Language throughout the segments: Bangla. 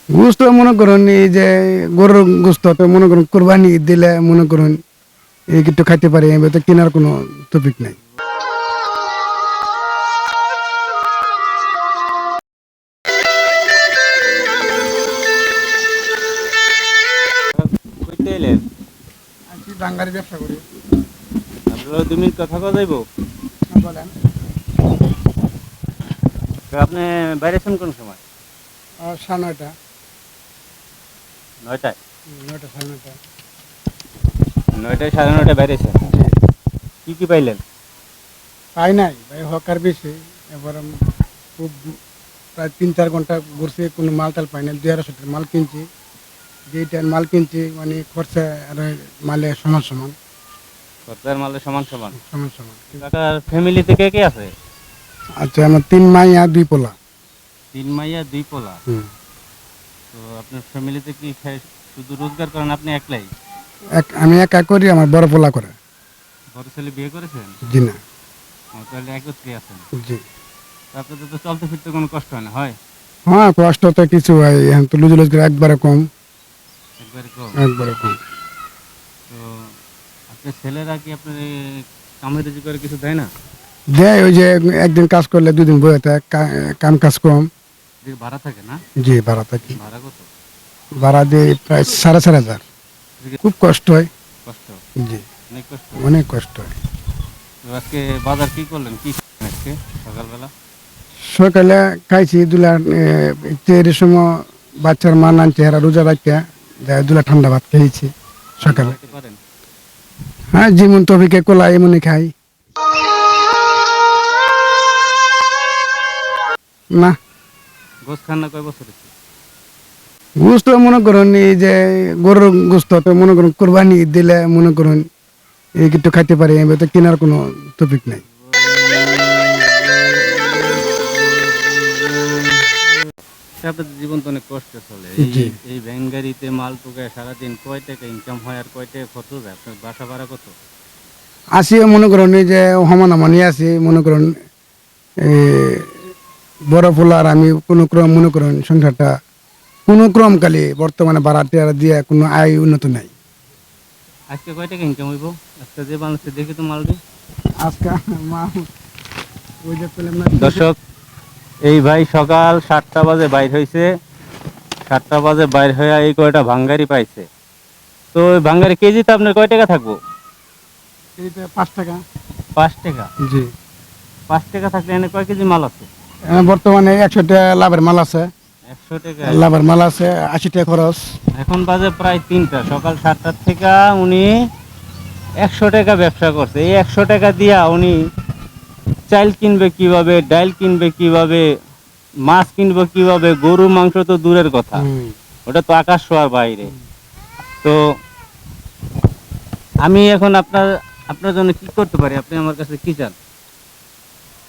গোস্ত মনে করুন এই যে গরুর গোস্ত তো মনে করুন কোরবানি দিলে মনে করুন এই একটু খাইতে পারি, এবার তো কেনার কোনো টপিক নাই। কইতে এলেন? আমি বাঙ্গারি ব্যবসা করি। আপনারা 2 মিনিট কথা কওয়া যাইব? বলেন। তো আপনি বাইরেছেন কোন সময়? 9:30। 9টায়? 9টা 9:30। 9টায় 9:30 বাইরেছেন? কি পাইলেন? পাই নাই ভাই, হকার বেশি। এবার খুব প্রায় 3-4 ঘন্টা ঘুরছে, কোনো মাল টাল পাই না। 2-250 মাল কিনছি, যেটা মাল কিনছি মানে খরচা আর মালে সমান সমান খরচার মালের সমান সমান। সমান সমান। কাকার ফ্যামিলিতে কে কে আছে? আচ্ছা, আমার 3 মাইয়া 2 পোলা। 3 মাইয়া 2 পোলা। হুম। তো আপনার ফ্যামিলিতে কি শুধু রোজগার করেন আপনি একলাই? আমি একা করি, আমার বড় পোলা করে। বড় ছেলে বিয়ে করেছেন? জি না। তাহলে একত্রে আছেন। জি। তো আপনাদের তো চলতে ফিরতে কোনো কষ্ট হয় না, হয়? হ্যাঁ, কষ্ট তো কিছু হয়, এখন তো লুজ করে একবারে কম। একবারে কম। একবারে কম। তো আপনার ছেলেরা কি আপনার এই কামে রুজি করে কিছু দেয় না? দেয়, ওই যে একদিন কাজ করলে 2 দিন বয়ে থাকে, কাম কাজ কম। ভাড়া থাকে না? জি, ভাড়া থাকি। ভাড়া কত? ভাড়া দিয়ে প্রায় 4,500। খুব কষ্ট হয়। কষ্ট? জি, অনেক কষ্ট? অনেক কষ্ট হয়। তো আজকে বাজার কি করলেন, কি খেলেন আজকে সকালবেলা? সকালে খাইছি দুলা, এর সময় বাচ্চার মা নান চেহারা রোজা রাখিয়া দুলা ঠান্ডা ভাত খেয়েছি ঠান্ডা সকালে। খাইতে পারেন? হ্যাঁ, যেমন তবিকে কোলা এমনই খাই। না, গোস খান না কয় বছর হচ্ছে? গোস্ত মনে করুন এই যে গরুর গোস্ত তো মনে করুন কোরবানি দিলে মনে করুন এই একটু খাইতে পারি, এবার তো কেনার কোনো টপিক নাই। আপনাদের জীবন তো অনেক কষ্টে চলে। এই জি। এই ভ্যান গাড়িতে মাল টোকায় সারাদিন কয় টাকা ইনকাম হয় আর কয় টাকা খরচ যায়? আপনার বাসা ভাড়া কত? আসিও মনে করুন এই যে সমান সমানই আছি, মনে করুন এই বড় পোলা আর আমি কোনো ক্রম মনে করুন সংসারটা কোনো ক্রম কালে বর্তমানে ভাড়া টেরা দিয়ে কোনো আয় উন্নত নাই। আজকে কয় টাকা ইনকাম হইব? আজকে যে বাংলাদেশে দেখি তো মাল দিই। আজকে মা ওই যে পেলাম না। দর্শক, এই ভাই সকাল 7টা বাজে বাইর হয়েছে। 7টা বাজে বাইর হয়ে এই কয়টা ভাঙ্গারি পাইছে। তো ওই ভাঙ্গারি কেজিতে আপনার কয় টাকা থাকবো? এইটা 5 টাকা। 5 টাকা? জি। 5 টাকা থাকলে এনে কয় কেজি মাল আছে? বর্তমানে 100 টাকা লাভের মাল আছে। 100 টাকা? লাভের মাল আছে, 80 টাকা খরচ। এখন বাজে প্রায় 3টা, সকাল 7টার থেকে উনি 100 টাকা ব্যবসা করছে। এই 100 টাকা দিয়া উনি চাল কিনবে কিভাবে, ডাল কিনবে কিভাবে, মাছ কিনবে কিভাবে, গরু মাংস তো দূরের কথা, হুম। ওটা তো আকাশ ছোঁয়ার বাইরে। তো আমি এখন আপনার জন্য কি করতে পারি? আপনি আমার কাছে কি চান?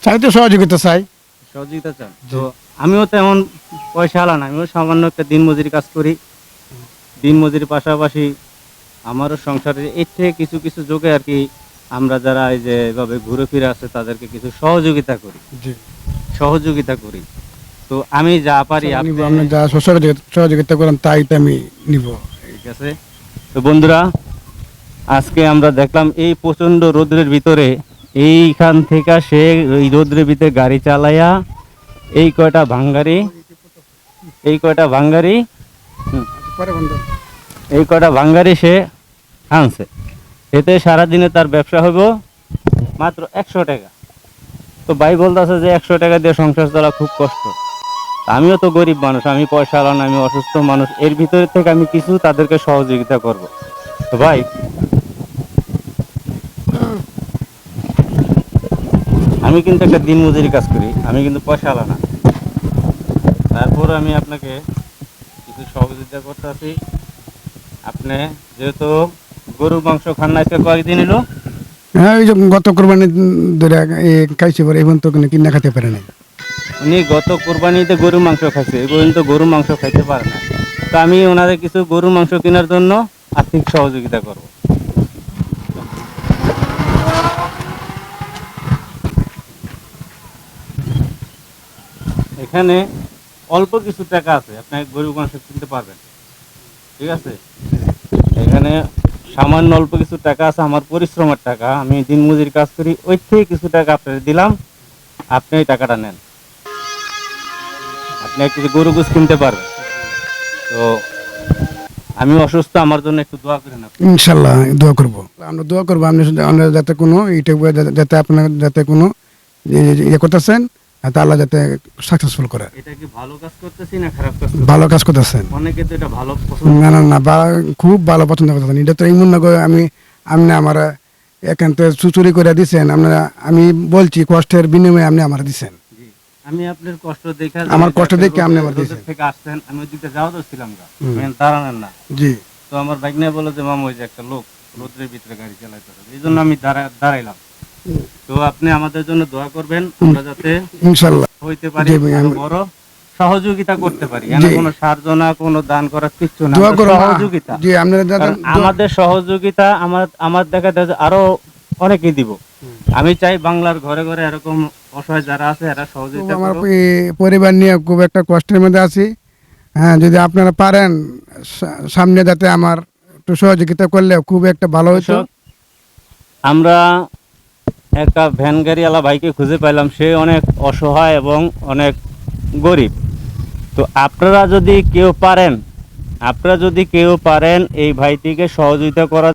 চাই তো সহযোগিতা চাই। সহযোগিতা চান? তো জি। আমিও তো এমন পয়সা আলা না, আমিও সামান্য একটা দিনমজুরি কাজ করি। দিনমজুরির পাশাপাশি আমারও সংসারের এর থেকে কিছু কিছু যোগে আর কি আমরা যারা এই যে এভাবে ঘুরে ফিরে আসে তাদেরকে কিছু জি। সহযোগিতা করি। তো আমি যা পারি নিব, আপনি। আপনি যা সহযোগিতা করেন তাই তো আমি নিব। ঠিক আছে। তো বন্ধুরা, আজকে আমরা দেখলাম এই প্রচন্ড রোদ্রের ভিতরে এইখান থেকে সে এই রোদ্রের ভিতরে গাড়ি চালাইয়া এই কয়টা ভাঙ্গারি এই কয়টা ভাঙ্গারি হুম, পরে বন্ধু। এই কয়টা ভাঙ্গারি সে আনছে। এতে সারাদিনে তার ব্যবসা হইব মাত্র 100 টাকা। তো ভাই বলতেছে যে 100 টাকা দিয়ে সংসার চলা খুব কষ্ট। আমিও তো গরিব মানুষ, আমি পয়সা আলা না, আমি অসুস্থ মানুষ, এর ভিতরে থেকে আমি কিছু তাদেরকে সহযোগিতা করব। তো ভাই, আমি কিন্তু একটা দিনমজুরি কাজ করি, আমি কিন্তু পয়সা আলা না। তারপর আমি আপনাকে কিছু সহযোগিতা করতে আছি। আপনি যেহেতু গরুর মাংস খান না, আজকে কয়েকদিন এলো হ্যাঁ, ওই যে গত কোরবানি ধরে খাইছে পরে এখন তো কোনো কিনা খেতে পারে নাই। উনি গত কোরবানিতে গরুর মাংস খাইছে, এই পর্যন্ত গরুর মাংস খাইতে পারে না। তো আমি ওনাদের কিছু গরুর মাংস কেনার জন্য আর্থিক সহযোগিতা করব। এখানে অল্প কিছু টাকা আছে, আপনি গরু মাংস কিনতে পারবেন, ঠিক আছে? এখানে সামান্য অল্প কিছু টাকা আছে, আমার পরিশ্রমের টাকা, আমি দিনমজুরি কাজ করি, ওই থেকে কিছু টাকা আপনাকে দিলাম, আপনি ওই টাকাটা নেন, আপনি একটু গরু গোস কিনতে পারবেন। তো আমি অসুস্থ, আমার জন্য একটু দোয়া করেন আপনি। ইনশাল্লাহ দোয়া করবো, আমরা দোয়া করবো আপনি আমরা যাতে কোনো ইউটিউবে যাতে আপনার যাতে কোনো ইয়ে করতেছেন, যাতে আল্লাহ যাতে সাকসেসফুল করে। এটা কি ভালো কাজ করতেছি না খারাপ কাজ? ভালো কাজ করতেছেন। অনেকে তো এটা ভালো পছন্দ না না না, খুব ভালো পছন্দ করতেছেন। এটা তো এমন না করে আপনি আমার একান্ত চুরি করে দিচ্ছেন, আপনারা আমি বলছি কষ্টের বিনিময়ে আপনি আমার দিচ্ছেন। জি, আমি আপনার কষ্ট দেখে, আমার কষ্ট দেখে আপনি আমার দিয়েছেন। থেকে আসছেন, আমি ওই দিকে যাওয়া ছিলাম না, হুম। দাঁড়ানেন না। জি তো আমার বাইক নিয়ে বলে যে মামা ওই যে একটা লোক রোদ্রের ভিতরে গাড়ি চালাইতে হবে, এই জন্য আমি দাঁড়াইলাম। তো আপনি আমাদের জন্য দোয়া করবেন, আমরা যাতে ইনশাল্লাহ। হইতে পারি, জি ভাই, আরো আমি- বড় সহযোগিতা করতে পারি। জি। কোনো সাহায্য, কোনো দান করার কিছু না, দোয়া আমরা করুন সহযোগিতা। জি আপনারা যাতে কারণ আমাদের সহযোগিতা আমার দেখা যায় যে আরো অনেকেই দিব। আমি চাই বাংলার ঘরে ঘরে এরকম অসহায় যারা আছে এরা সহযোগিতা আমার করুক। পরিবার নিয়ে খুব একটা কষ্টের মধ্যে আছি। হ্যাঁ, যদি আপনারা পারেন সামনে যাতে আমার একটু সহযোগিতা করলে খুব একটা ভালো হতো। কৃষক, আমরা একটা ভ্যান গাড়িওয়ালা ভাইকে খুঁজে পেলাম, সে অনেক অসহায় এবং অনেক গরিব। তো আপনারা যদি কেউ পারেন এই ভাইটিকে সহযোগিতা করার